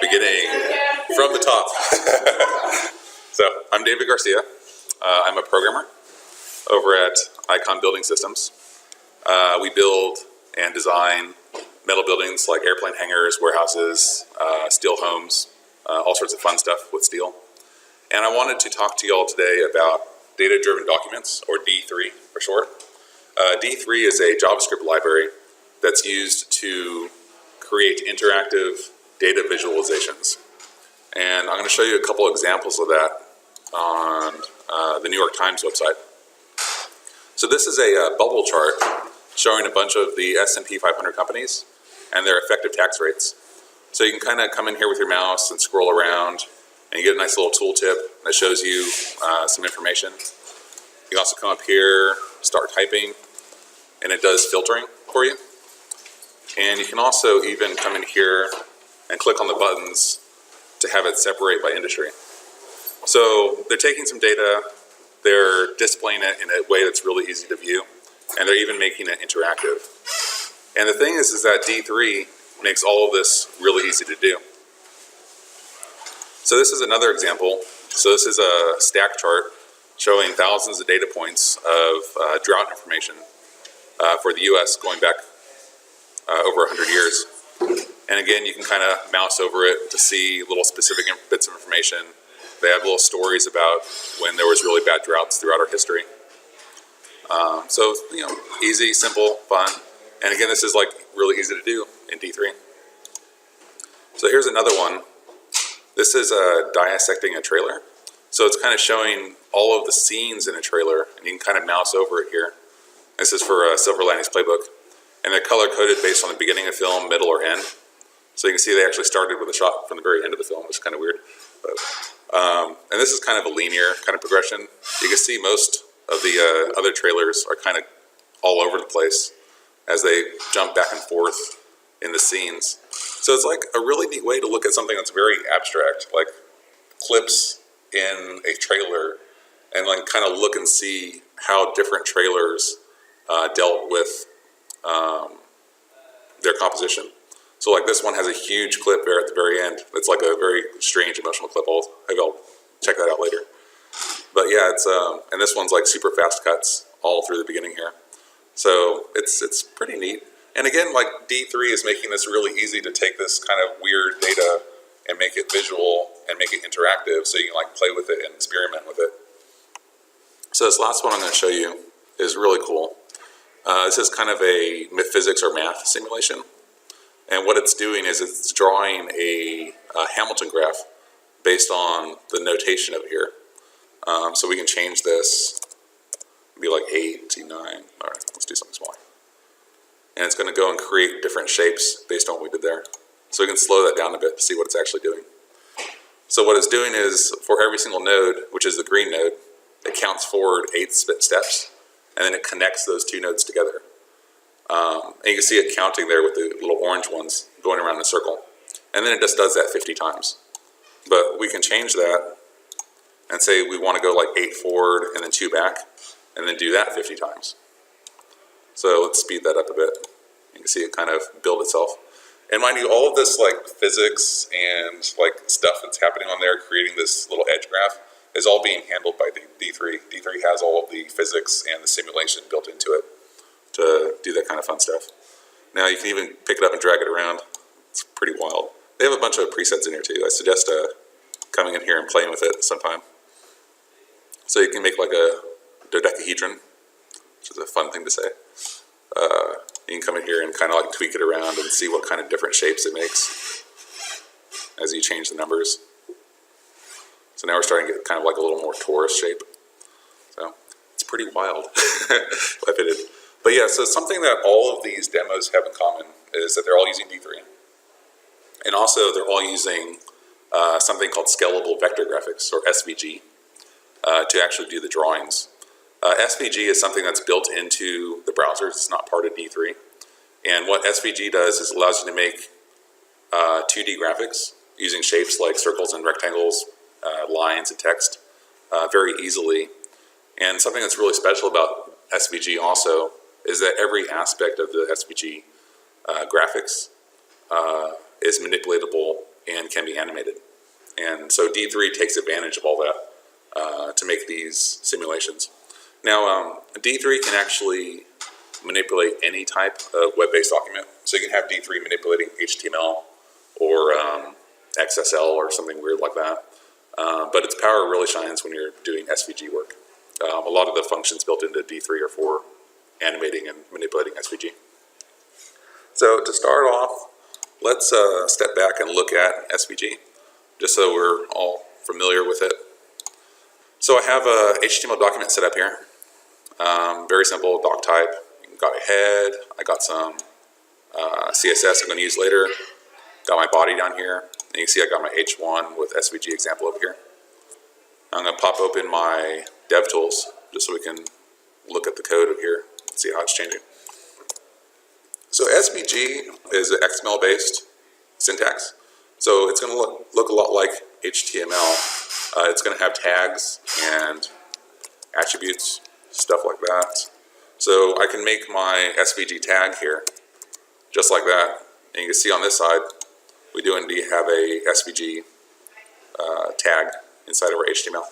beginning from the top. So I'm David Garcia. I'm a programmer over at Icon Building Systems. We build and design metal buildings like airplane hangars, warehouses, steel homes, all sorts of fun stuff with steel. And I wanted to talk to you all today about data-driven documents, or D3 for short. D3 is a JavaScript library that's used to create interactive data visualizations. And I'm going to show you a couple examples of that on the New York Times website. So this is a bubble chart showing a bunch of the S&P 500 companies and their effective tax rates. So you can kind of come in here with your mouse and scroll around, and you get a nice little tooltip that shows you some information. You can also come up here, start typing, and it does filtering for you. And you can also even come in here and click on the buttons to have it separate by industry. So they're taking some data, they're displaying it in a way that's really easy to view, and they're even making it interactive. And the thing is that D3 makes all of this really easy to do. So this is another example. So this is a stack chart showing thousands of data points of drought information for the US going back over 100 years. And again, you can kind of mouse over it to see little specific bits of information. They have little stories about when there was really bad droughts throughout our history. So, you know, easy, simple, fun. And again, this is like really easy to do in D3. So here's another one. This is dissecting a trailer. So it's kind of showing all of the scenes in a trailer, and you can kind of mouse over it here. This is for Silver Linings Playbook. And they're color-coded based on the beginning of film, middle, or end. So you can see they actually started with a shot from the very end of the film, which is kind of weird. But, and this is kind of a linear kind of progression. You can see most of the other trailers are kind of all over the place as they jump back and forth in the scenes. So it's like a really neat way to look at something that's very abstract, like clips in a trailer, and like kind of look and see how different trailers dealt with their composition. So like this one has a huge clip there at the very end. It's like a very strange emotional clip. Maybe I'll check that out later. But yeah, it's and this one's like super fast cuts all through the beginning here. So it's pretty neat. And again, like D3 is making this really easy to take this kind of weird data and make it visual and make it interactive, so you can like play with it and experiment with it. So this last one I'm going to show you is really cool. This is kind of a physics or math simulation. And what it's doing is it's drawing a Hamilton graph based on the notation over here. So we can change this, be like 89. All right, let's do something smaller. And it's going to go and create different shapes based on what we did there. So we can slow that down a bit to see what it's actually doing. So what it's doing is for every single node, which is the green node, it counts forward 8 steps, and then it connects those two nodes together. And you can see it counting there with the little orange ones going around in a circle. And then it just does that 50 times. But we can change that and say we want to go like 8 forward and then 2 back, and then do that 50 times. So let's speed that up a bit. You can see it kind of build itself. And mind you, all of this like physics and like stuff that's happening on there, creating this little edge graph, is all being handled by D3. D3 has all of the physics and the simulation built into it to do that kind of fun stuff. Now you can even pick it up and drag it around. It's pretty wild. They have a bunch of presets in here too. I suggest coming in here and playing with it sometime. So you can make like a dodecahedron, which is a fun thing to say. You can come in here and kind of like tweak it around and see what kind of different shapes it makes as you change the numbers. So now we're starting to get kind of like a little more torus shape. So it's pretty wild, if it is. But yeah, so something that all of these demos have in common is that they're all using D3. And also they're all using something called scalable vector graphics, or SVG, to actually do the drawings. SVG is something that's built into the browsers. It's not part of D3. And what SVG does is allows you to make 2D graphics using shapes like circles and rectangles, lines and text very easily. And something that's really special about SVG also is that every aspect of the SVG graphics is manipulatable and can be animated. And so D3 takes advantage of all that to make these simulations. Now, D3 can actually manipulate any type of web-based document. So you can have D3 manipulating HTML or XSL or something weird like that. But its power really shines when you're doing SVG work. A lot of the functions built into D3 are for animating and manipulating SVG. So to start off, let's step back and look at SVG, just so we're all familiar with it. So I have a HTML document set up here. Very simple doc type. Got a head. I got some CSS I'm going to use later. Got my body down here. And you can see I got my H1 with SVG example over here. I'm going to pop open my DevTools just so we can look at the code over here and see how it's changing. So SVG is an XML-based syntax. So it's going to look a lot like HTML. It's going to have tags and attributes, stuff like that. So I can make my SVG tag here, just like that. And you can see on this side, we do indeed have a SVG tag inside of our HTML.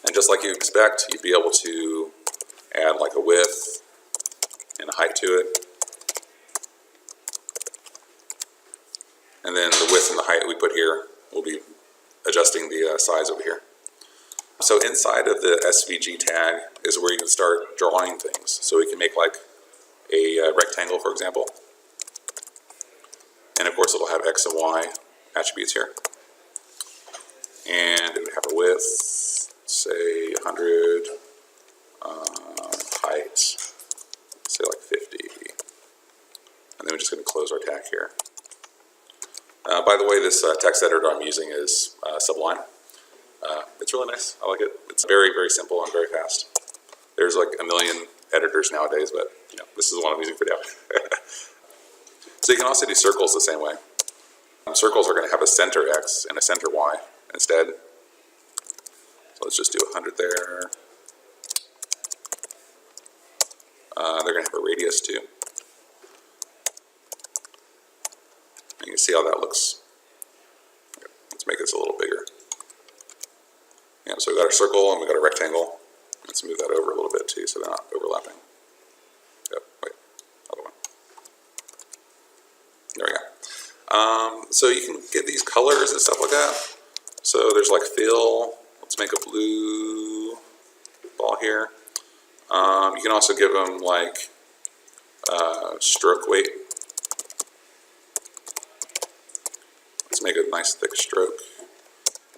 And just like you expect, you'd be able to add like a width and a height to it. And then the width and the height we put here, we'll be adjusting the size over here. So inside of the SVG tag is where you can start drawing things. So we can make like a rectangle, for example. And of course it'll have X and Y attributes here. And it would have a width, say 100, height, say like 50. And then we're just going to close our tag here. By the way, this text editor I'm using is Sublime. It's really nice. I like it. It's very, very simple and very fast. There's like a million editors nowadays, but you know, this is the one I'm using for now. So you can also do circles the same way. Circles are going to have a center X and a center Y instead. So let's just do 100 there. They're going to have a radius too. And you can see how that looks. Let's make this a little bigger. Yeah, so we've got our circle and we've got a rectangle. Let's move that over a little bit too so they're not overlapping. Yep, wait, other one. There we go. So you can get these colors and stuff like that. So there's like fill. Let's make a blue ball here. You can also give them like stroke weight. Let's make a nice thick stroke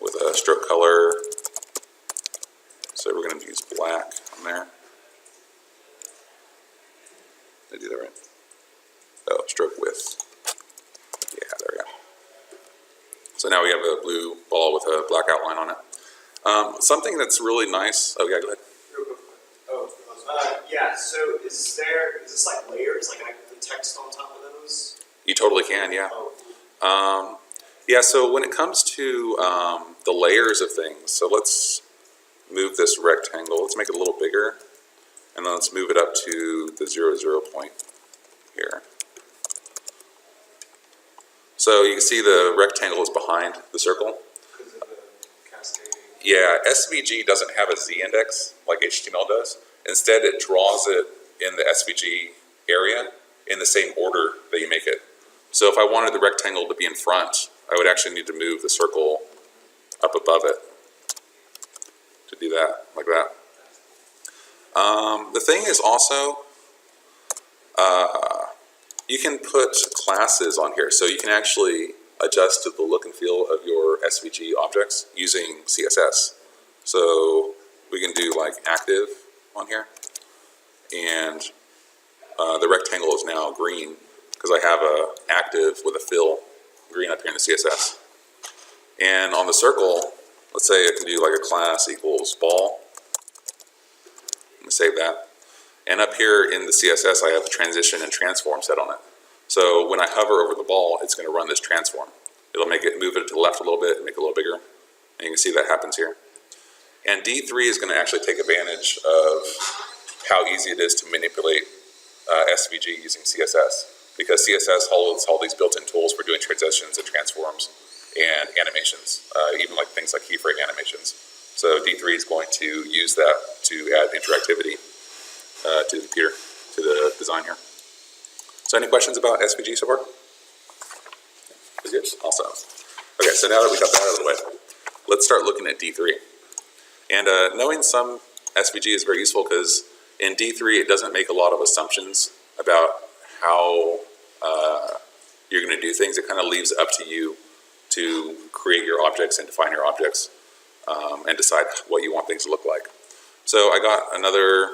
with a stroke color. So we're going to use black on there. Did I do that right? Oh, stroke width. Yeah, there we go. So now we have a blue ball with a black outline on it. Something that's really nice. Oh yeah, go ahead. Yeah. So is this like layers? Like I can put text on top of those? You totally can. Yeah. Oh. Yeah. So when it comes to the layers of things, so let's move this rectangle. Let's make it a little bigger, and then let's move it up to the 0, 0 point here. So you can see the rectangle is behind the circle. Because of the cascading. Yeah, SVG doesn't have a Z-index like HTML does. Instead, it draws it in the SVG area in the same order that you make it. So if I wanted the rectangle to be in front, I would actually need to move the circle up above it to do that, like that. The thing is also, you can put classes on here, so you can actually adjust to the look and feel of your SVG objects using CSS. So we can do like active on here, and the rectangle is now green because I have a active with a fill green up here in the CSS. And on the circle, let's say I can do like a class equals ball. Let me save that. And up here in the CSS, I have a transition and transform set on it. So when I hover over the ball, it's going to run this transform. It'll make it move it to the left a little bit and make it a little bigger. And you can see that happens here. And D3 is going to actually take advantage of how easy it is to manipulate SVG using CSS, because CSS holds all these built-in tools for doing transitions and transforms. and animations, even like things like keyframe animations. So D3 is going to use that to add interactivity to the computer, to the design here. So any questions about SVG so far? Good. Awesome. Okay, so now that we got that out of the way, let's start looking at D3. And knowing some SVG is very useful because in D3 it doesn't make a lot of assumptions about how you're going to do things. It kind of leaves it up to you to create your objects and define your objects and decide what you want things to look like. So I got another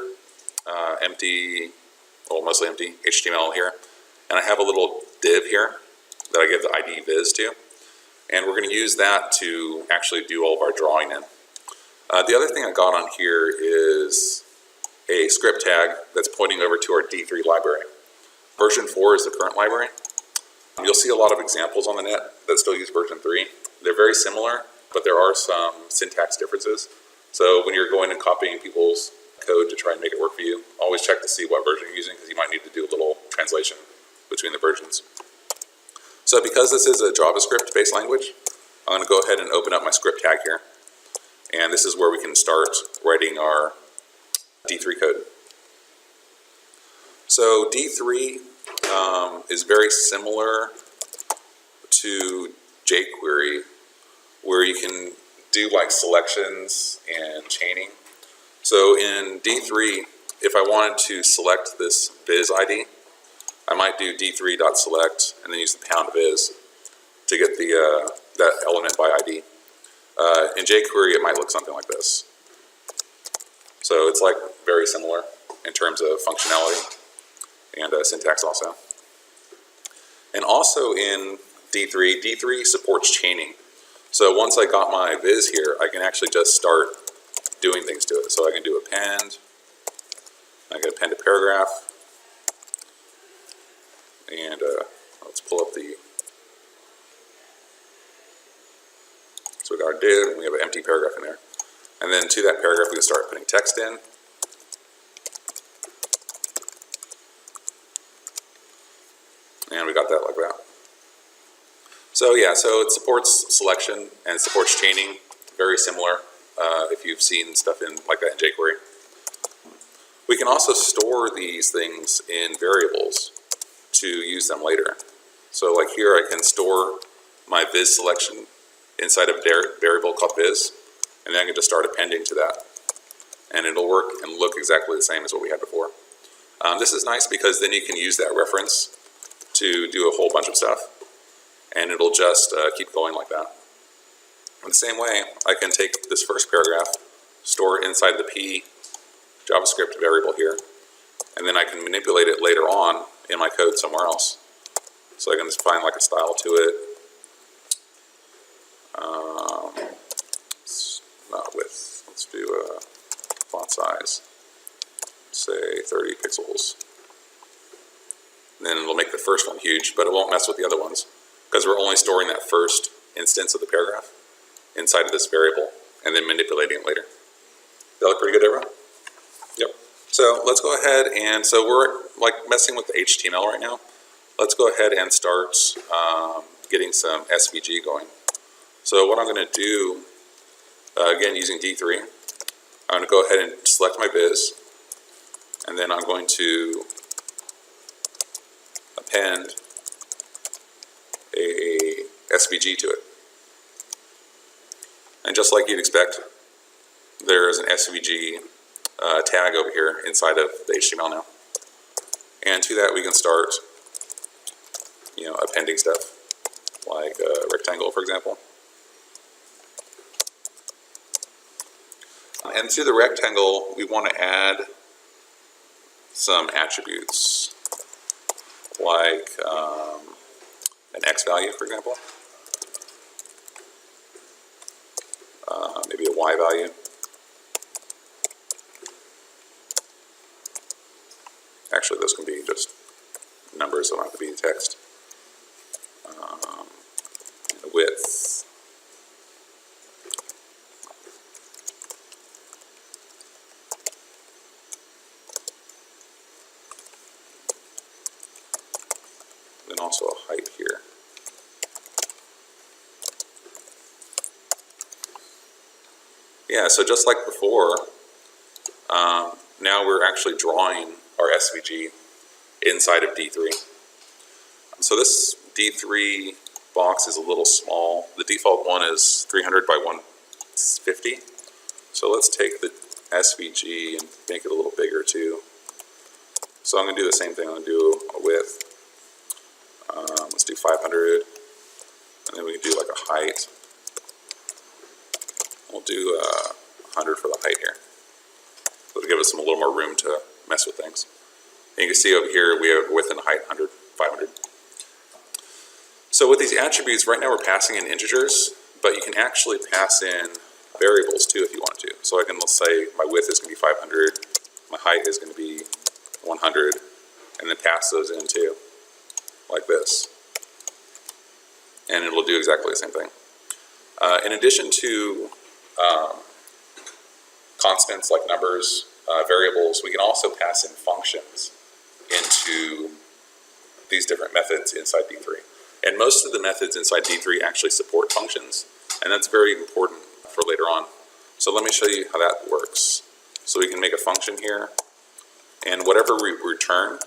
empty, well, mostly empty HTML here, and I have a little div here that I give the ID viz to, and we're going to use that to actually do all of our drawing in. The other thing I got on here is a script tag that's pointing over to our D3 library. Version 4 is the current library. You'll see a lot of examples on the net that still use version 3. They're very similar, but there are some syntax differences. So when you're going and copying people's code to try and make it work for you, always check to see what version you're using because you might need to do a little translation between the versions. So because this is a JavaScript-based language, I'm going to go ahead and open up my script tag here. And this is where we can start writing our D3 code. So D3 is very similar to jQuery, where you can do like selections and chaining. So in D3, if I wanted to select this viz ID, I might do d3.select and then use the #viz to get the that element by ID. In jQuery, it might look something like this. So it's like very similar in terms of functionality and syntax also. And also in D3, D3 supports chaining. So once I got my viz here, I can actually just start doing things to it. So I can do append, I can append a paragraph, and let's pull up the, so we got our div, and we have an empty paragraph in there. And then to that paragraph, we can start putting text in. And we got that like that. So yeah, so it supports selection and it supports chaining, very similar if you've seen stuff in like that in jQuery. We can also store these things in variables to use them later. So like here I can store my viz selection inside of a variable called viz, and then I can just start appending to that. And it'll work and look exactly the same as what we had before. This is nice because then you can use that reference to do a whole bunch of stuff, and it'll just keep going like that. In the same way, I can take this first paragraph, store it inside the P JavaScript variable here, and then I can manipulate it later on in my code somewhere else. So I can just find like a style to it. Not width, let's do a font size, say 30 pixels. And then it'll make the first one huge, but it won't mess with the other ones because we're only storing that first instance of the paragraph inside of this variable and then manipulating it later. That look pretty good, everyone? Yep. So let's go ahead and, so we're like messing with the HTML right now. Let's go ahead and start getting some SVG going. So what I'm going to do, again using D3, I'm going to go ahead and select my viz, and then I'm going to append a SVG to it. And just like you'd expect, there is an SVG tag over here inside of the HTML now. And to that we can start, appending stuff, like a rectangle, for example. And to the rectangle, we want to add some attributes, like an X value, for example, maybe a Y value. Actually, those can be just numbers, so don't have to be text. And width. Then also a height here. Yeah, so just like before, now we're actually drawing our SVG inside of D3. So this D3 box is a little small. The default one is 300 by 150. So let's take the SVG and make it a little bigger too. So I'm going to do the same thing. I'm going to do a width. Let's do 500, and then we can do like a height. We'll do 100 for the height here. It'll give us a little more room to mess with things. And you can see over here we have width and height 100, 500. So with these attributes, right now we're passing in integers, but you can actually pass in variables too if you want to. So I can, let's say my width is going to be 500, my height is going to be 100, and then pass those in too, like this. And it will do exactly the same thing. In addition to constants like numbers, variables, we can also pass in functions into these different methods inside D3. And most of the methods inside D3 actually support functions, and that's very important for later on. So let me show you how that works. So we can make a function here, and whatever we return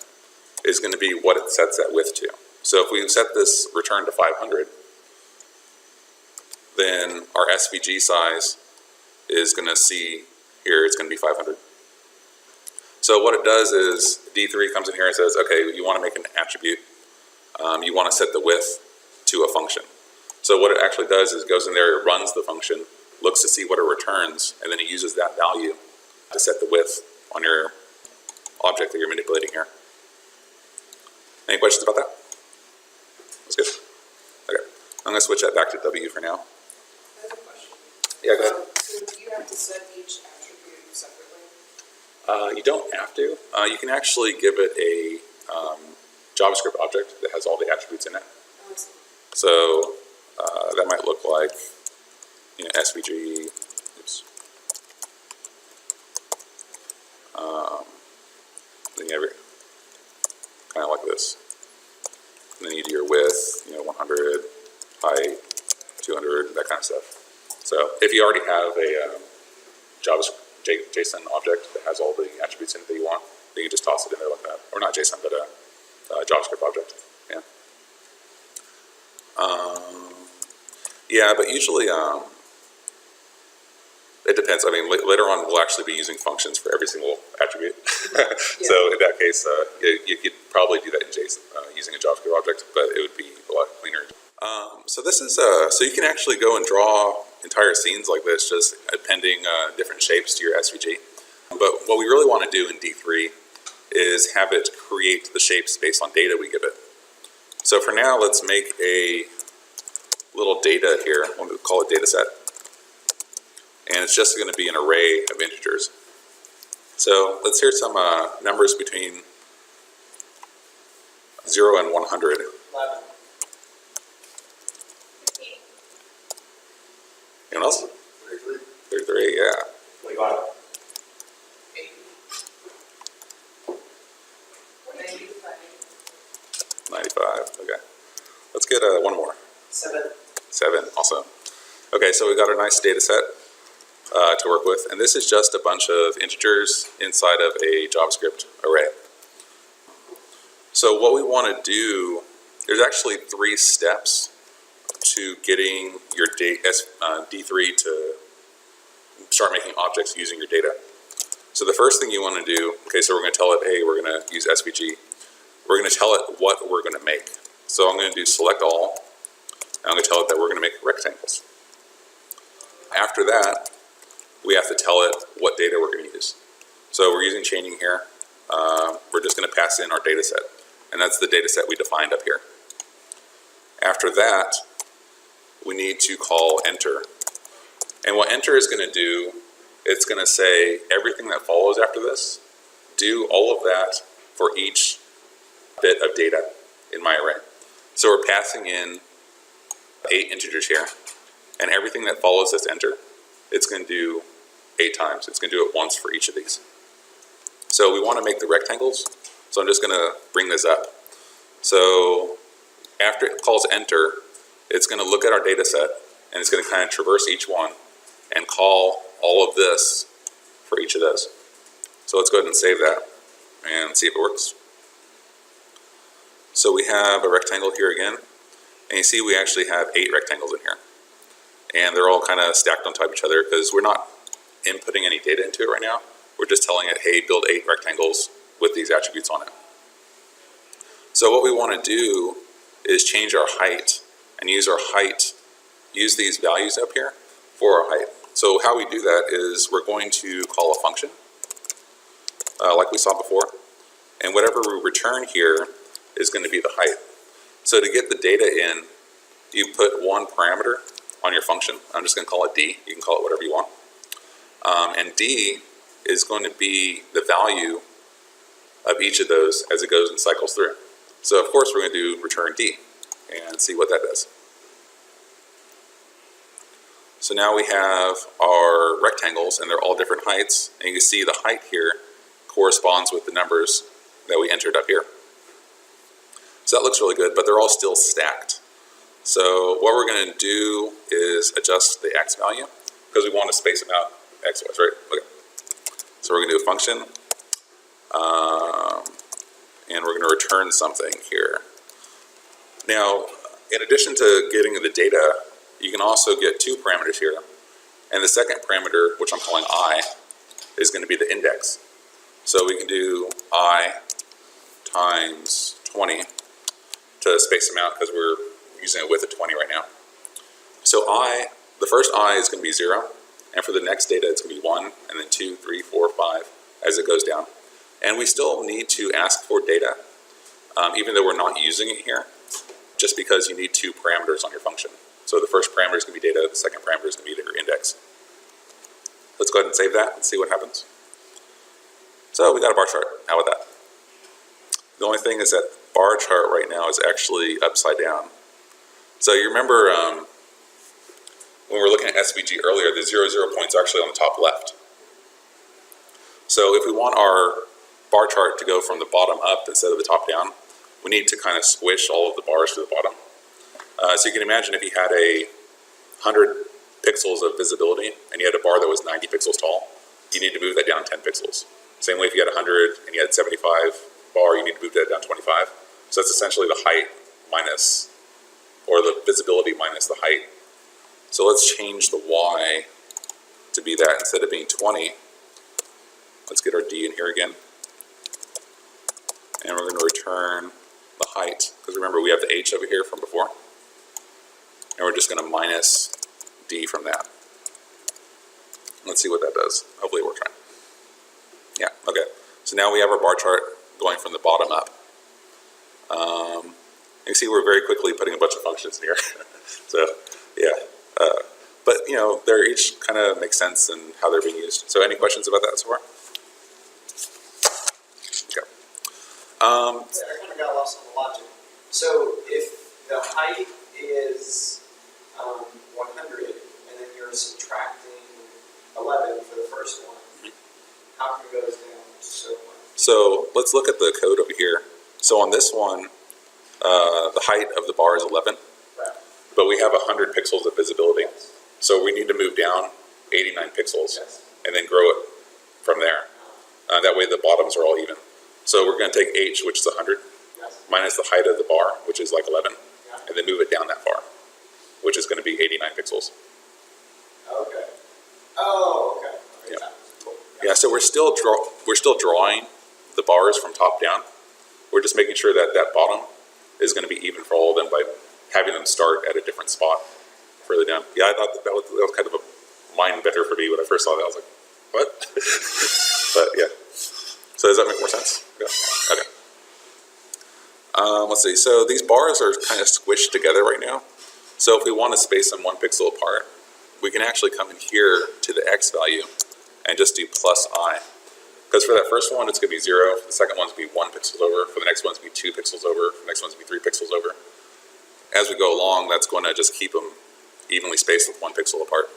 is going to be what it sets that width to. So if we set this return to 500, then our SVG size is going to see here, it's going to be 500. So what it does is D3 comes in here and says, okay, you want to make an attribute. You want to set the width to a function. So what it actually does is it goes in there, it runs the function, looks to see what it returns, and then it uses that value to set the width on your object that you're manipulating here. Any questions about that? That's good. Okay, I'm going to switch that back to W for now. I have a question. Yeah, go ahead. So do you have to set each attribute separately? You don't have to. You can actually give it a JavaScript object that has all the attributes in it. Oh, I see. So that might look like, you know, SVG. Oops. Then you have your, kind of like this. And then you do your width, you know, 100, height, 200, that kind of stuff. So if you already have a JavaScript JSON object that has all the attributes in it that you want, then you just toss it in there like that. Or not JSON, but a JavaScript object. Yeah. Yeah, but usually it depends. I mean, later on we'll actually be using functions for every single attribute. So in that case, you could probably do that in JSON using a JavaScript object, but it would be a lot cleaner. So this is so you can actually go and draw entire scenes like this, just appending different shapes to your SVG. But what we really want to do in D3 is have it create the shapes based on data we give it. So for now, let's make a little data here. We'll call it data set. And it's just going to be an array of integers. So let's hear some numbers between 0 and 100. 11. Anyone else? 33. 33, yeah. 25. 95, okay. Let's get one more. 7. 7, awesome. Okay, so we've got a nice data set to work with, and this is just a bunch of integers inside of a JavaScript array. So what we want to do, there's actually 3 steps to getting your D3 to start making objects using your data. So the first thing you want to do, okay, so we're going to tell it, hey, we're going to use SVG. We're going to tell it what we're going to make. So I'm going to do select all, and I'm going to tell it that we're going to make rectangles. After that, we have to tell it what data we're going to use. So we're using chaining here. We're just going to pass in our data set, and that's the data set we defined up here. After that, we need to call enter. And what enter is going to do, it's going to say everything that follows after this, do all of that for each bit of data in my array. So we're passing in 8 integers here, and everything that follows this enter, it's going to do 8 times. It's going to do it once for each of these. So we want to make the rectangles, so I'm just going to bring this up. So after it calls enter, it's going to look at our data set, and it's going to kind of traverse each one and call all of this for each of those. So let's go ahead and save that and see if it works. So we have a rectangle here again, and you see we actually have 8 rectangles in here. And they're all kind of stacked on top of each other because we're not inputting any data into it right now. We're just telling it, hey, build 8 rectangles with these attributes on it. So what we want to do is change our height and use these values up here for our height. So how we do that is we're going to call a function like we saw before, and whatever we return here is going to be the height. So to get the data in, you put one parameter on your function. I'm just going to call it D. You can call it whatever you want. And D is going to be the value of each of those as it goes and cycles through. So of course we're going to do return D and see what that does. So now we have our rectangles and they're all different heights, and you can see the height here corresponds with the numbers that we entered up here. So that looks really good, but they're all still stacked. So what we're going to do is adjust the x value because we want to space them out x-wise, right? Okay. So we're going to do a function, and we're going to return something here. Now, in addition to getting the data, you can also get 2 parameters here. And the second parameter, which I'm calling I, is going to be the index. So we can do I times 20 to space them out because we're using a width of 20 right now. So the first I is going to be 0, and for the next data it's going to be 1, and then 2, 3, 4, 5 as it goes down. And we still need to ask for data, even though we're not using it here, just because you need 2 parameters on your function. So the first parameter is going to be data, the second parameter is going to be your index. Let's go ahead and save that and see what happens. So we got a bar chart. How about that? The only thing is that bar chart right now is actually upside down. So you remember when we were looking at SVG earlier, the 0, 0 point's actually on the top left. So if we want our bar chart to go from the bottom up instead of the top down, we need to kind of squish all of the bars to the bottom. So you can imagine if you had 100 pixels of visibility and you had a bar that was 90 pixels tall, you need to move that down 10 pixels. Same way if you had 100 and you had 75 bar, you need to move that down 25. So that's essentially the height minus, or the visibility minus the height. So let's change the Y to be that instead of being 20. Let's get our D in here again. And we're going to return the height, because remember we have the H over here from before. And we're just going to minus D from that. Let's see what that does. Hopefully it works right. Yeah, okay. So now we have our bar chart going from the bottom up. You can see we're very quickly putting a bunch of functions in here. So, yeah. But, you know, they're each kind of make sense in how they're being used. So any questions about that so far? Okay. I kind of got lost on the logic. So if the height is 100, and then you're subtracting 11 for the first one, how come it goes down so much? So let's look at the code over here. So on this one, the height of the bar is 11, Right. but we have 100 pixels of visibility. Yes. So we need to move down 89 pixels Yes. and then grow it from there. That way the bottoms are all even. So we're going to take H, which is 100, Yes. minus the height of the bar, which is like 11, Yeah. and then move it down that far, which is going to be 89 pixels. Okay. Oh, okay. Okay, Yeah. Cool. Yeah, so we're still drawing the bars from top down. We're just making sure that that bottom is going to be even for all of them by having them start at a different spot further down. Yeah, I thought that was kind of a mind bender for me when I first saw that. I was like, what? But yeah. So does that make more sense? Yeah. Okay. Let's see. So these bars are kind of squished together right now. So if we want to space them 1 pixel apart, we can actually come in here to the X value and just do plus I. Because for that first one, it's going to be 0. For the second one's going to be 1 pixel over. For the next one's going to be 2 pixels over. For the next one's going to be 3 pixels over. As we go along, that's going to just keep them evenly spaced with 1 pixel apart.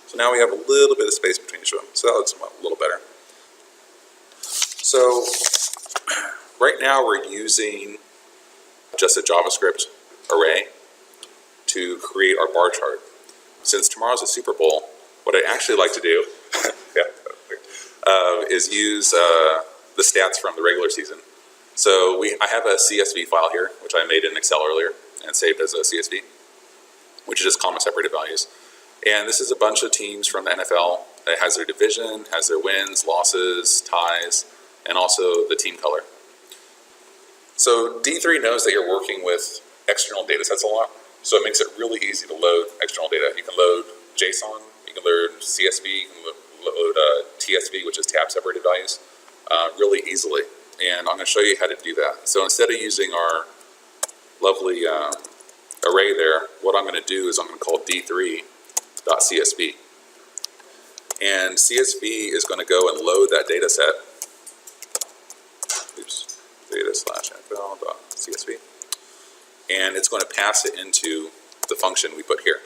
So now we have a little bit of space between each of them. So that looks a little better. So right now we're using just a JavaScript array to create our bar chart. Since tomorrow's a Super Bowl, what I'd actually like to do is use the stats from the regular season. So I have a CSV file here, which I made in Excel earlier and saved as a CSV, which is just comma separated values. And this is a bunch of teams from the NFL. It has their division, has their wins, losses, ties, and also the team color. So D3 knows that you're working with external data sets a lot, so it makes it really easy to load external data. You can load JSON, you can load CSV, you can load TSV, which is tab separated values, really easily. And I'm going to show you how to do that. So instead of using our lovely array there, what I'm going to do is I'm going to call D3.CSV. And CSV is going to go and load that data set. Oops, data/nfl.csv. And it's going to pass it into the function we put here.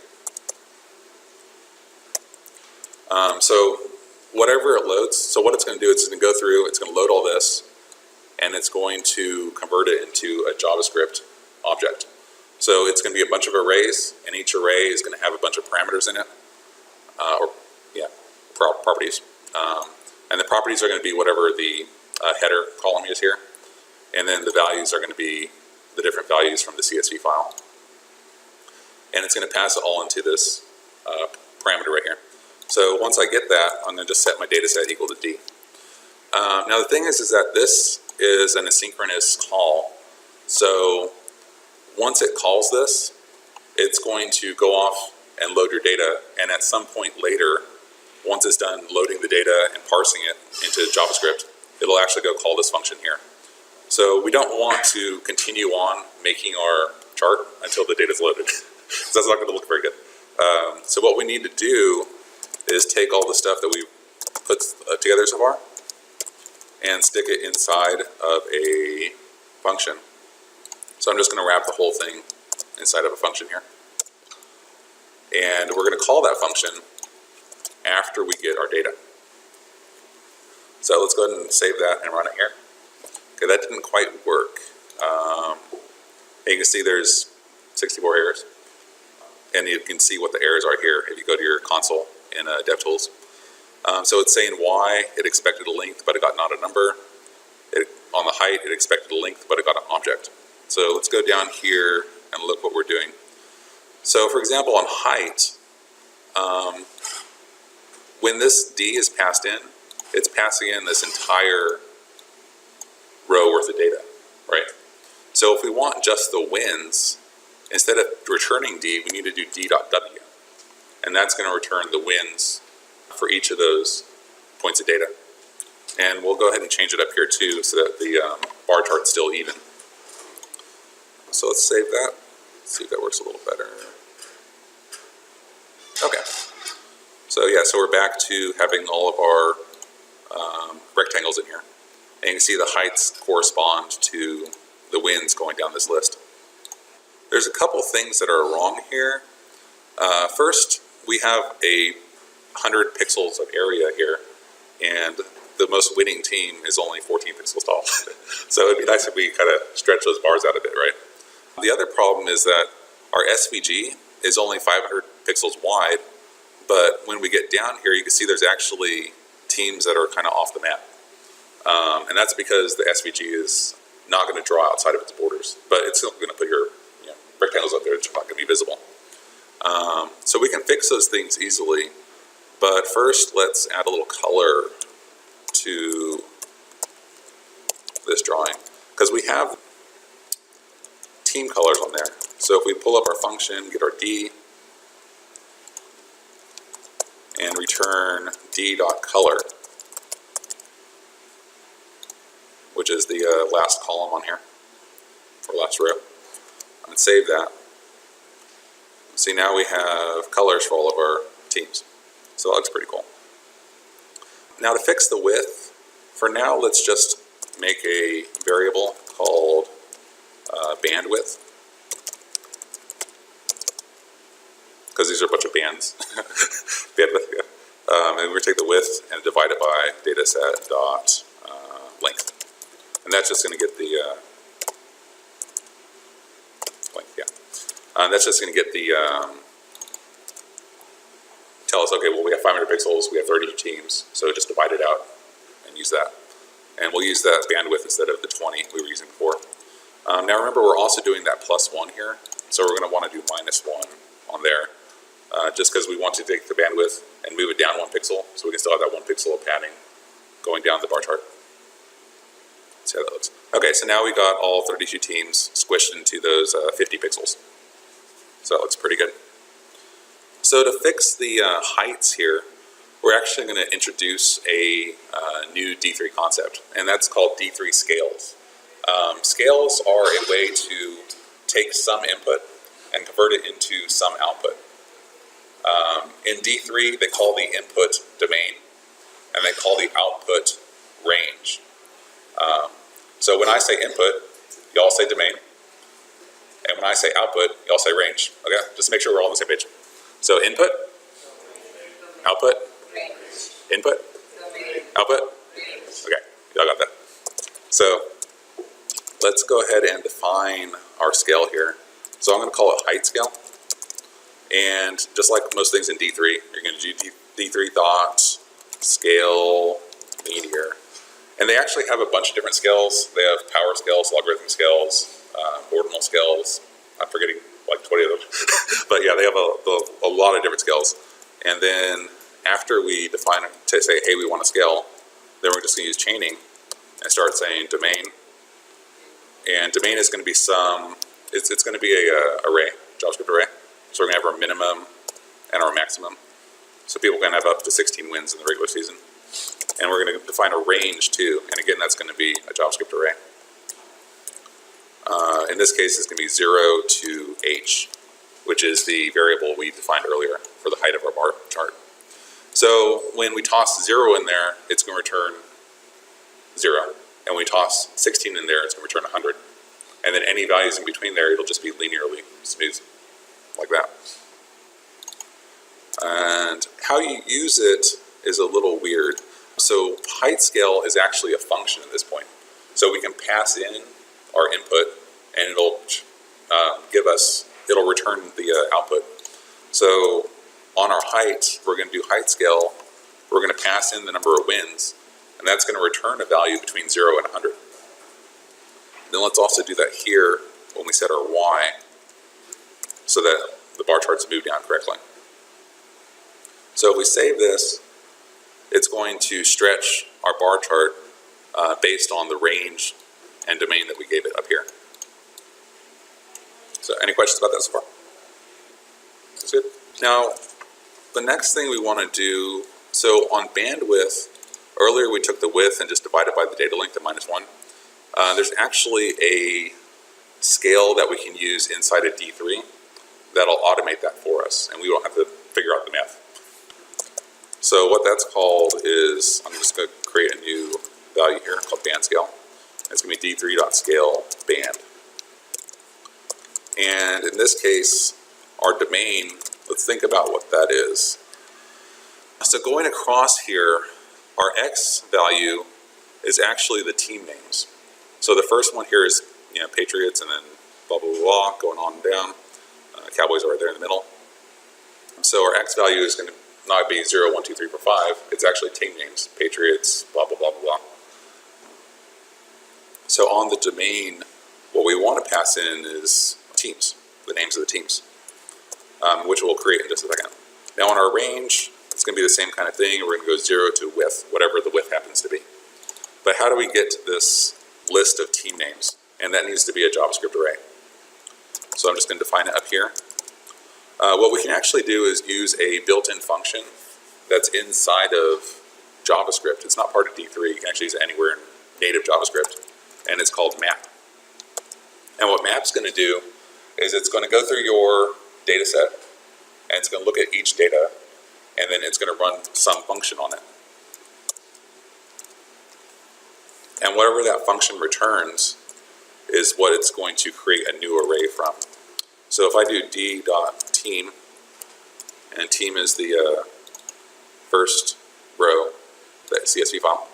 So whatever it loads, so what it's going to do, it's going to go through, it's going to load all this, and it's going to convert it into a JavaScript object. So it's going to be a bunch of arrays, and each array is going to have a bunch of parameters in it, properties. And the properties are going to be whatever the header column is here, and then the values are going to be the different values from the CSV file. And it's going to pass it all into this parameter right here. So once I get that, I'm going to just set my data set equal to D. Now the thing is that this is an asynchronous call. So once it calls this, it's going to go off and load your data, and at some point later, once it's done loading the data and parsing it into JavaScript, it'll actually go call this function here. So we don't want to continue on making our chart until the data is loaded. So that's not going to look very good. So what we need to do is take all the stuff that we've put together so far and stick it inside of a function. So I'm just going to wrap the whole thing inside of a function here. And we're going to call that function after we get our data. So let's go ahead and save that and run it here. Okay, that didn't quite work. You can see there's 64 errors. And you can see what the errors are here if you go to your console in DevTools. So it's saying why it expected a length, but it got not a number. On the height, it expected a length, but it got an object. So let's go down here and look what we're doing. So for example, on height, when this D is passed in, it's passing in this entire row worth of data, right? So if we want just the wins, instead of returning D, we need to do D.W. And that's going to return the wins for each of those points of data. And we'll go ahead and change it up here too so that the bar chart's still even. So let's save that. See if that works a little better. Okay. So yeah, so we're back to having all of our rectangles in here. And you can see the heights correspond to the wins going down this list. There's a couple things that are wrong here. First, we have 100 pixels of area here, and the most winning team is only 14 pixels tall. So it'd be nice if we kind of stretch those bars out a bit, right? The other problem is that our SVG is only 500 pixels wide, but when we get down here, you can see there's actually teams that are kind of off the map. And that's because the SVG is not going to draw outside of its borders, but it's still going to put your rectangles up there. It's not going to be visible. So we can fix those things easily, but first let's add a little color to this drawing, because we have team colors on there. So if we pull up our function, get our D, and return D.color, which is the last column on here, or last row, and save that. See, now we have colors for all of our teams. So that looks pretty cool. Now to fix the width, for now let's just make a variable called bandwidth, because these are a bunch of bands. Bandwidth, yeah. And we're going to take the width and divide it by dataset dot length. And that's just going to get the length, yeah. That's just going to get the, tell us, okay, well, we have 500 pixels, we have 32 teams, so just divide it out and use that. And we'll use that bandwidth instead of the 20 we were using before. Now remember, we're also doing that +1 here, so we're going to want to do -1 on there, just because we want to take the bandwidth and move it down 1 pixel, so we can still have that 1 pixel of padding going down the bar chart. Let's see how that looks. Okay, so now we got all 32 teams squished into those 50 pixels. So that looks pretty good. So to fix the heights here, we're actually going to introduce a new D3 concept, and that's called D3 scales. Scales are a way to take some input and convert it into some output. In D3, they call the input domain, and they call the output range. So when I say input, y'all say domain, and when I say output, y'all say range. Okay, just to make sure we're all on the same page. So input, output, input, output. Okay, y'all got that. So let's go ahead and define our scale here. So I'm going to call it height scale. And just like most things in D3, you're going to do D3 thoughts, scale, meteor. And they actually have a bunch of different scales. They have power scales, logarithm scales, ordinal scales. I'm forgetting like 20 of them. But yeah, they have a lot of different scales. And then after we define it to say, hey, we want a scale, then we're just going to use chaining and start saying domain. And domain is going to be it's going to be a array, JavaScript array. So we're going to have our minimum and our maximum. So people can have up to 16 wins in the regular season. And we're going to define a range too. And again, that's going to be a JavaScript array. In this case, it's going to be 0 to h, which is the variable we defined earlier for the height of our bar chart. So when we toss 0 in there, it's going to return 0. And when we toss 16 in there, it's going to return 100. And then any values in between there, it'll just be linearly smooth, like that. And how you use it is a little weird. So height scale is actually a function at this point. So we can pass in our input, and it'll it'll return the output. So on our height, we're going to do height scale. We're going to pass in the number of wins, and that's going to return a value between 0 and 100. Then let's also do that here when we set our y, so that the bar charts move down correctly. So if we save this, it's going to stretch our bar chart based on the range and domain that we gave it up here. So any questions about that so far? That's good. Now, the next thing we want to do, so on bandwidth, earlier we took the width and just divided by the data length at -1. There's actually a scale that we can use inside of D3 that'll automate that for us, and we don't have to figure out the math. So what that's called is, I'm just going to create a new value here called band scale. It's going to be d3.scale band. And in this case, our domain, let's think about what that is. So going across here, our x value is actually the team names. So the first one here is, Patriots, and then blah, blah, blah, blah, going on and down. Cowboys are right there in the middle. So our x value is going to not be 0, 1, 2, 3, 4, 5. It's actually team names, Patriots, blah, blah, blah, blah, blah. So on the domain, what we want to pass in is teams, the names of the teams, which we'll create in just a second. Now on our range, it's going to be the same kind of thing. We're going to go 0 to width, whatever the width happens to be. But how do we get to this list of team names? And that needs to be a JavaScript array. So I'm just going to define it up here. What we can actually do is use a built-in function that's inside of JavaScript. It's not part of D3. You can actually use it anywhere in native JavaScript. And it's called map. And what map's going to do is it's going to go through your data set, and it's going to look at each data, and then it's going to run some function on it. And whatever that function returns is what it's going to create a new array from. So if I do d.team, and team is the first row, that CSV file.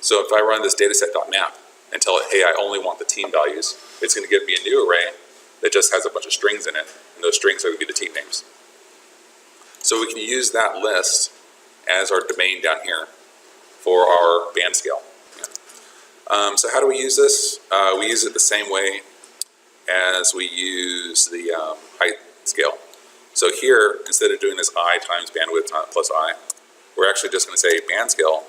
So if I run this dataset.map and tell it, hey, I only want the team values, it's going to give me a new array that just has a bunch of strings in it, and those strings are going to be the team names. So we can use that list as our domain down here for our band scale. So how do we use this? We use it the same way as we use the height scale. So here, instead of doing this I times bandwidth plus I, we're actually just going to say band scale,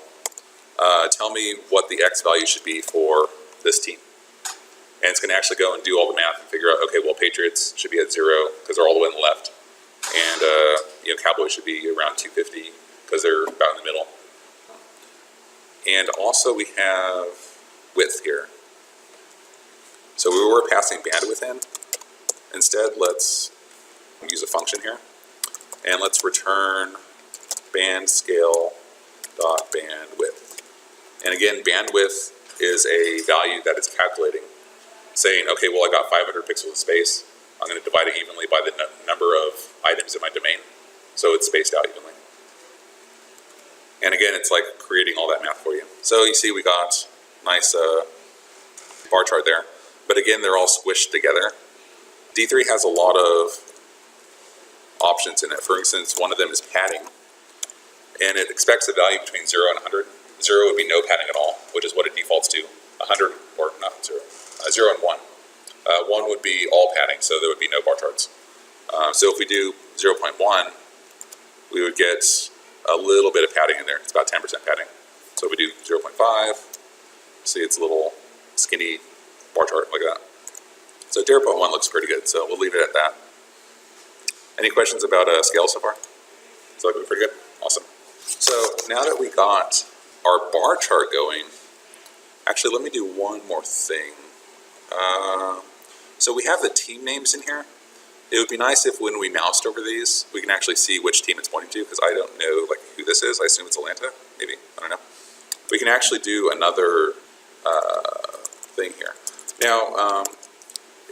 tell me what the X value should be for this team. And it's going to actually go and do all the math and figure out, okay, well, Patriots should be at 0 because they're all the way on the left. And, Cowboys should be around 250 because they're about in the middle. And also we have width here. So we were passing bandwidth in. Instead, let's use a function here. And let's return band scale dot bandwidth. And again, bandwidth is a value that it's calculating, saying, okay, well, I got 500 pixels of space. I'm going to divide it evenly by the number of items in my domain, so it's spaced out evenly. And again, it's like creating all that math for you. So you see we got nice bar chart there. But again, they're all squished together. D3 has a lot of options in it. For instance, one of them is padding. And it expects a value between 0 and 100. 0 would be no padding at all, which is what it defaults to. 100, or not 0, 0 and 1. 1 would be all padding, so there would be no bar charts. So if we do 0.1, we would get a little bit of padding in there. It's about 10% padding. So if we do 0.5, see it's a little skinny bar chart like that. So 0.1 looks pretty good, so we'll leave it at that. Any questions about scale so far? It's looking pretty good? Awesome. So now that we got our bar chart going, actually let me do one more thing. So we have the team names in here. It would be nice if when we moused over these, we can actually see which team it's pointing to, because I don't know who this is. I assume it's Atlanta, maybe, I don't know. We can actually do another thing here. Now,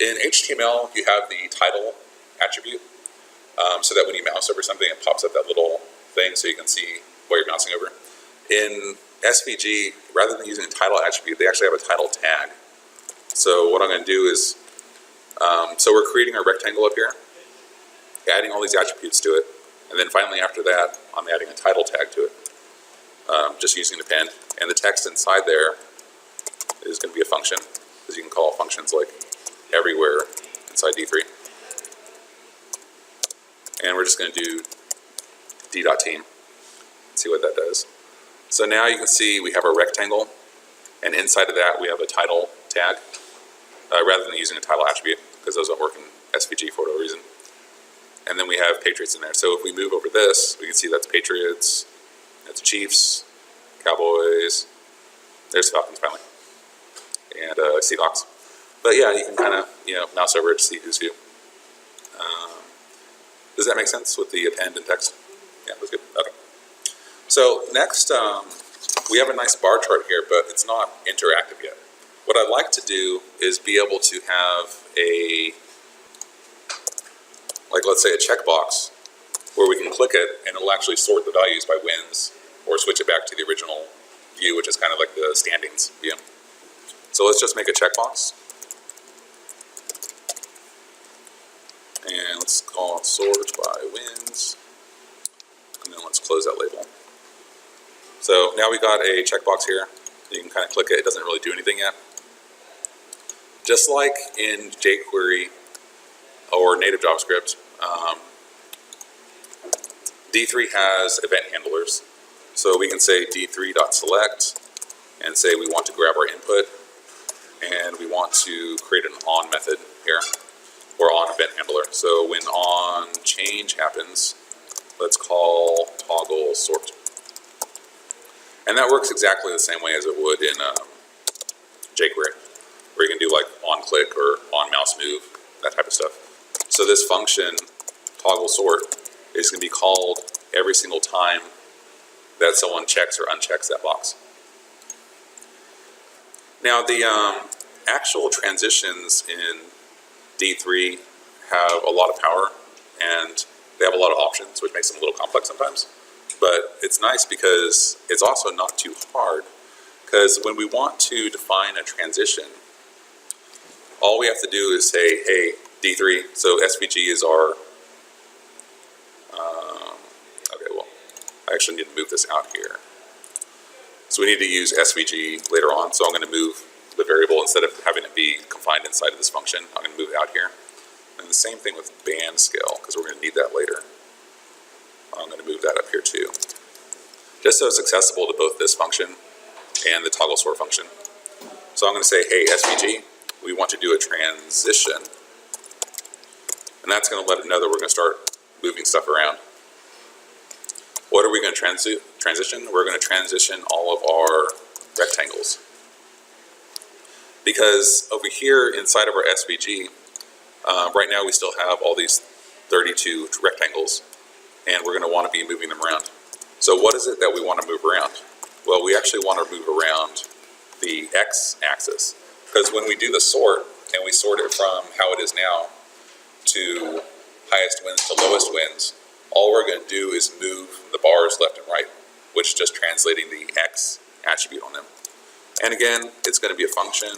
in HTML, you have the title attribute, so that when you mouse over something, it pops up that little thing so you can see what you're mousing over. In SVG, rather than using a title attribute, they actually have a title tag. So what I'm going to do is, so we're creating our rectangle up here, adding all these attributes to it, and then finally after that, I'm adding a title tag to it, just using the pen. And the text inside there is going to be a function, because you can call functions like everywhere inside D3. And we're just going to do d.team and see what that does. So now you can see we have a rectangle, and inside of that we have a title tag, rather than using a title attribute, because those don't work in SVG for whatever reason. And then we have Patriots in there. So if we move over this, we can see that's Patriots, that's Chiefs, Cowboys, there's Falcons finally, and Seahawks. But yeah, you can kind of mouse over it to see who's who. Does that make sense with the append and text? Yeah, that's good. Okay. So next, we have a nice bar chart here, but it's not interactive yet. What I'd like to do is be able to have a, let's say a checkbox where we can click it and it'll actually sort the values by wins or switch it back to the original view, which is kind of like the standings view. So let's just make a checkbox. And let's call it sort by wins. And then let's close that label. So now we got a checkbox here. You can kind of click it. It doesn't really do anything yet. Just like in jQuery or native JavaScript, D3 has event handlers. So we can say d3.select and say we want to grab our input and we want to create an on method here, or on event handler. So when on change happens, let's call toggle sort. And that works exactly the same way as it would in jQuery, where you can do like on click or on mouse move, that type of stuff. So this function, toggle sort, is going to be called every single time that someone checks or unchecks that box. Now the actual transitions in D3 have a lot of power and they have a lot of options, which makes them a little complex sometimes. But it's nice because it's also not too hard, because when we want to define a transition, all we have to do is say, hey, D3, so SVG is our, okay, well, I actually need to move this out here. So we need to use SVG later on. So I'm going to move the variable, instead of having it be confined inside of this function, I'm going to move it out here. And the same thing with band scale, because we're going to need that later. I'm going to move that up here too, just so it's accessible to both this function and the toggle sort function. So I'm going to say, hey, SVG, we want to do a transition. And that's going to let it know that we're going to start moving stuff around. What are we going to transition? We're going to transition all of our rectangles. Because over here inside of our SVG, right now we still have all these 32 rectangles, and we're going to want to be moving them around. So what is it that we want to move around? Well, we actually want to move around the x-axis, because when we do the sort, and we sort it from how it is now to highest wins to lowest wins, all we're going to do is move the bars left and right, which is just translating the x attribute on them. And again, it's going to be a function,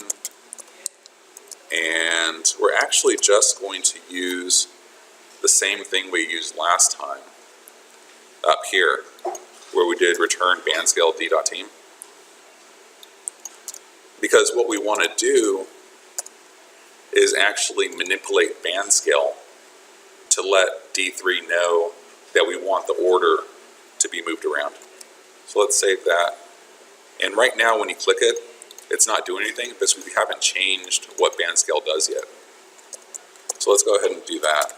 and we're actually just going to use the same thing we used last time up here, where we did return band scale d.team. Because what we want to do is actually manipulate band scale to let D3 know that we want the order to be moved around. So let's save that. And right now when you click it, it's not doing anything because we haven't changed what band scale does yet. So let's go ahead and do that.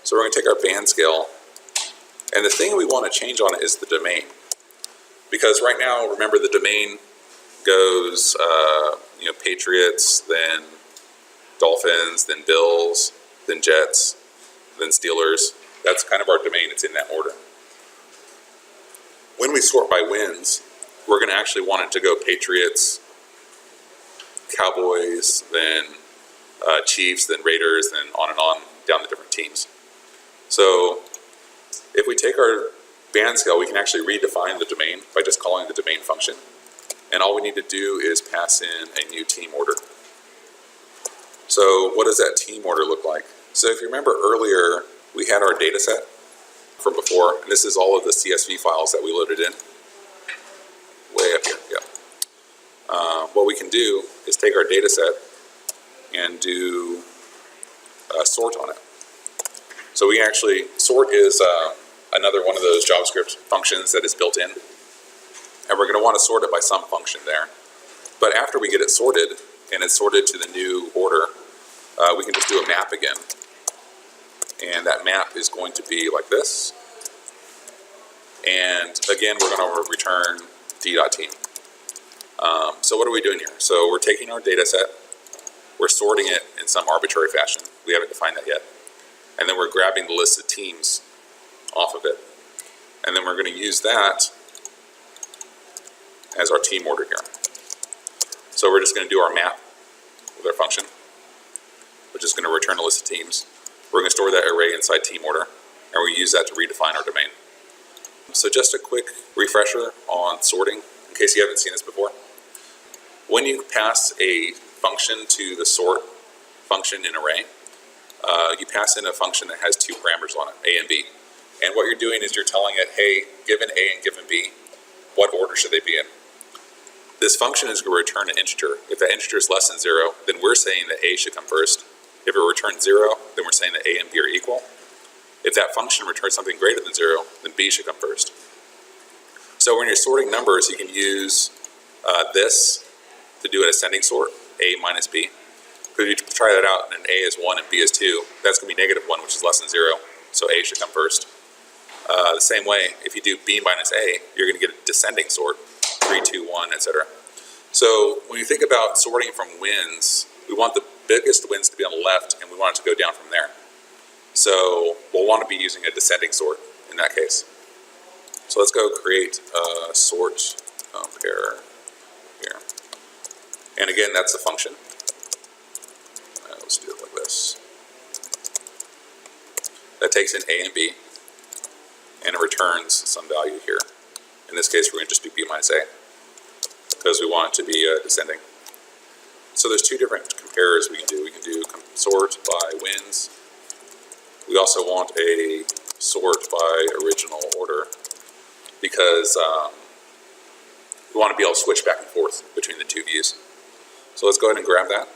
So we're going to take our band scale, and the thing we want to change on it is the domain. Because right now, remember, the domain goes, Patriots, then Dolphins, then Bills, then Jets, then Steelers. That's kind of our domain. It's in that order. When we sort by wins, we're going to actually want it to go Patriots, Cowboys, then Chiefs, then Raiders, then on and on down the different teams. So if we take our band scale, we can actually redefine the domain by just calling the domain function. And all we need to do is pass in a new team order. So what does that team order look like? So if you remember earlier, we had our data set from before, and this is all of the CSV files that we loaded in. Way up here, yeah. What we can do is take our data set and do sort on it. So we actually, sort is another one of those JavaScript functions that is built in. And we're going to want to sort it by some function there. But after we get it sorted, and it's sorted to the new order, we can just do a map again. And that map is going to be like this. And again, we're going to return d.team. So what are we doing here? So we're taking our data set, we're sorting it in some arbitrary fashion. We haven't defined that yet. And then we're grabbing the list of teams off of it. And then we're going to use that as our team order here. So we're just going to do our map with our function, which is going to return a list of teams. We're going to store that array inside team order, and we use that to redefine our domain. So just a quick refresher on sorting, in case you haven't seen this before. When you pass a function to the sort function in array, you pass in a function that has two parameters on it, A and B. And what you're doing is you're telling it, hey, given A and given B, what order should they be in? This function is going to return an integer. If that integer is less than 0, then we're saying that A should come first. If it returns 0, then we're saying that A and B are equal. If that function returns something greater than 0, then B should come first. So when you're sorting numbers, you can use this to do an ascending sort, A minus B. Because if you try that out and A is 1 and B is 2, that's going to be -1, which is less than 0, so A should come first. The same way, if you do B minus A, you're going to get a descending sort, 3, 2, 1, etc. So when you think about sorting from wins, we want the biggest wins to be on the left, and we want it to go down from there. So we'll want to be using a descending sort in that case. So let's go create a sort pair here. And again, that's the function. Let's do it like this. That takes in A and B, and it returns some value here. In this case, we're going to just do B minus A, because we want it to be descending. So there's two different comparers we can do. We can do sort by wins. We also want a sort by original order, because we want to be able to switch back and forth between the two views. So let's go ahead and grab that,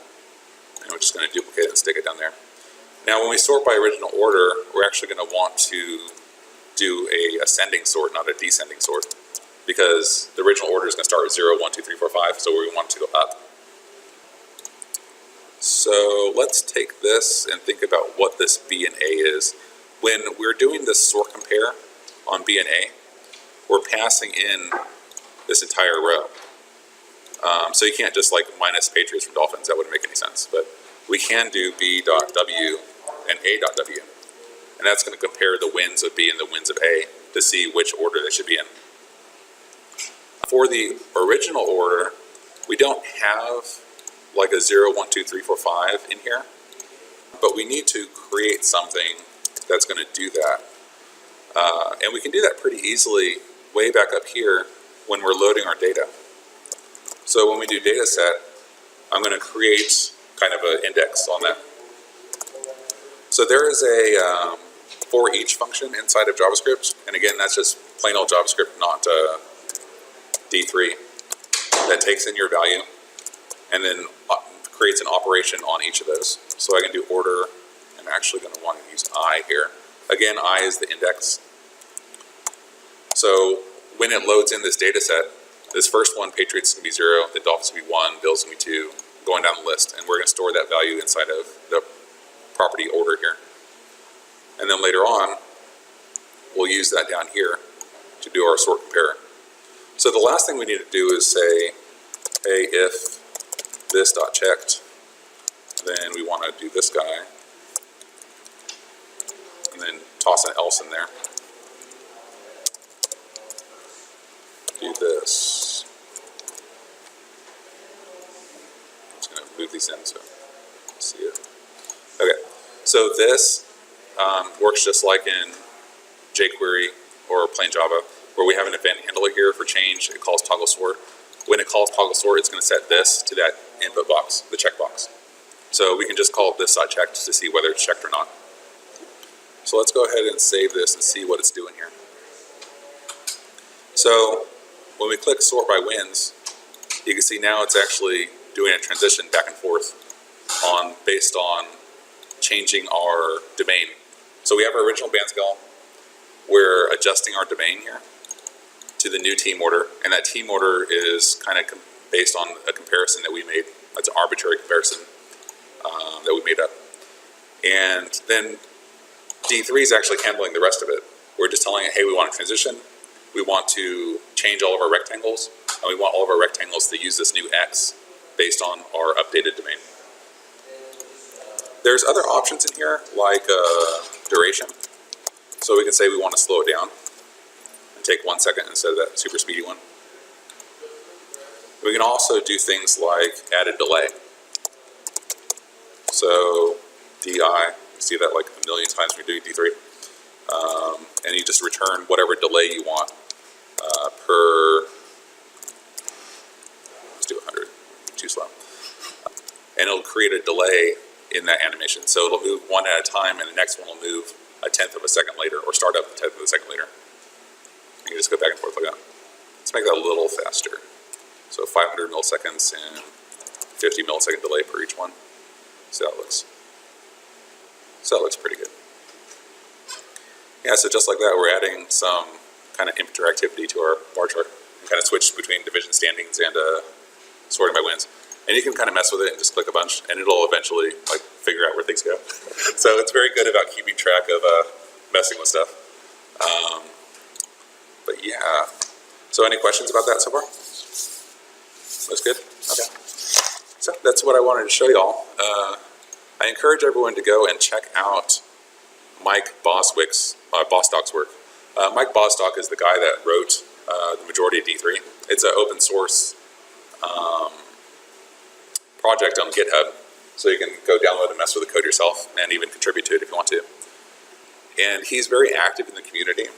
and we're just going to duplicate it and stick it down there. Now when we sort by original order, we're actually going to want to do a ascending sort, not a descending sort, because the original order is going to start with 0, 1, 2, 3, 4, 5, so we want it to go up. So let's take this and think about what this B and A is. When we're doing this sort compare on B and A, we're passing in this entire row. So you can't just like minus Patriots from Dolphins, that wouldn't make any sense. But we can do B.W and A.W. And that's going to compare the wins of B and the wins of A to see which order they should be in. For the original order, we don't have like a 0, 1, 2, 3, 4, 5 in here, but we need to create something that's going to do that. And we can do that pretty easily way back up here when we're loading our data. So when we do data set, I'm going to create kind of an index on that. So there is a for each function inside of JavaScript, and again, that's just plain old JavaScript, not D3, that takes in your value and then creates an operation on each of those. So I can do order. I'm actually going to want to use I here. Again, I is the index. So when it loads in this data set, this first one, Patriots, is going to be 0, the Dolphins will be 1, Bills will be 2, going down the list. And we're going to store that value inside of the property order here. And then later on, we'll use that down here to do our sort compare. So the last thing we need to do is say, hey, if this dot checked, then we want to do this guy, and then toss an else in there. Do this. I'm just going to move these in so you can see it. Okay, so this works just like in jQuery or plain Java, where we have an event handler here for change. It calls toggle sort. When it calls toggle sort, it's going to set this to that input box, the checkbox. So we can just call this checked to see whether it's checked or not. So let's go ahead and save this and see what it's doing here. So when we click sort by wins, you can see now it's actually doing a transition back and forth based on changing our domain. So we have our original band scale. We're adjusting our domain here to the new team order, and that team order is kind of based on a comparison that we made. That's an arbitrary comparison that we made up. And then D3 is actually handling the rest of it. We're just telling it, hey, we want to transition. We want to change all of our rectangles, and we want all of our rectangles to use this new X based on our updated domain. There's other options in here, like duration. So we can say we want to slow it down and take 1 second instead of that super speedy one. We can also do things like add a delay. So DI, you see that like a million times when we do D3. And you just return whatever delay you want per, let's do 100, too slow. And it'll create a delay in that animation. So it'll move one at a time, and the next one will move a tenth of a second later, or start up a tenth of a second later. You can just go back and forth like that. Let's make that a little faster. So 500 milliseconds and 50 millisecond delay per each one. So that looks pretty good. Yeah, so just like that, we're adding some kind of interactivity to our bar chart. And kind of switch between division standings and sorting by wins. And you can kind of mess with it and just click a bunch, and it'll eventually like figure out where things go. So it's very good about keeping track of messing with stuff. But yeah. So any questions about that so far? Looks good? Okay. So that's what I wanted to show y'all. I encourage everyone to go and check out Mike Bostock's work. Mike Bostock is the guy that wrote the majority of D3. It's an open source project on GitHub, so you can go download and mess with the code yourself and even contribute to it if you want to. And he's very active in the community.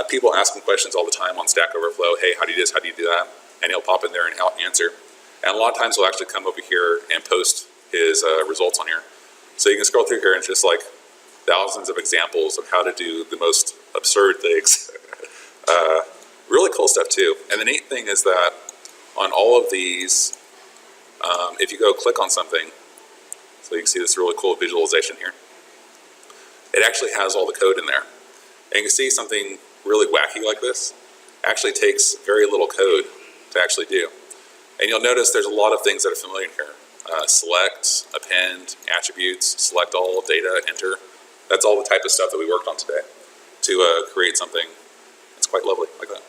People ask him questions all the time on Stack Overflow, hey, how do you do this, how do you do that? And he'll pop in there and answer. And a lot of times he'll actually come over here and post his results on here. So you can scroll through here and just like thousands of examples of how to do the most absurd things. Really cool stuff too. And the neat thing is that on all of these, if you go click on something, so you can see this really cool visualization here, it actually has all the code in there. And you can see something really wacky like this actually takes very little code to actually do. And you'll notice there's a lot of things that are familiar here. Select, append, attributes, select all, data, enter. That's all the type of stuff that we worked on today to create something that's quite lovely like that.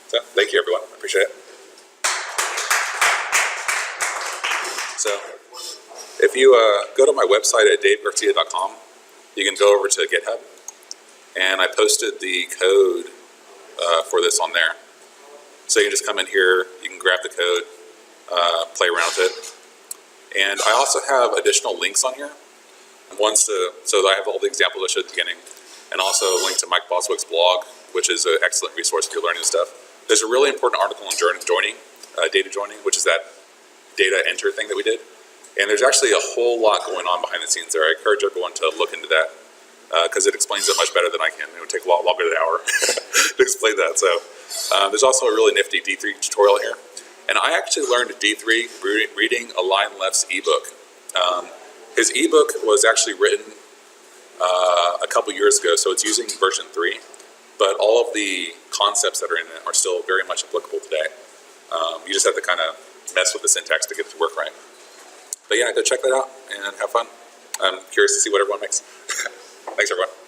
So thank you, everyone. I appreciate it. So if you go to my website at davegarcia.com, you can go over to GitHub, and I posted the code for this on there. So you can just come in here, you can grab the code, play around with it. And I also have additional links on here. So I have all the examples I showed at the beginning, and also a link to Mike Boswick's blog, which is an excellent resource if you're learning stuff. There's a really important article on joining, data joining, which is that data enter thing that we did. And there's actually a whole lot going on behind the scenes there. I encourage everyone to look into that because it explains it much better than I can. It would take a lot longer than an hour to explain that. So there's also a really nifty D3 tutorial here. And I actually learned D3 reading Align Left's ebook. His ebook was actually written a couple years ago, so it's using version 3. But all of the concepts that are in it are still very much applicable today. You just have to kind of mess with the syntax to get it to work right. But yeah, go check that out and have fun. I'm curious to see what everyone makes. Thanks, everyone.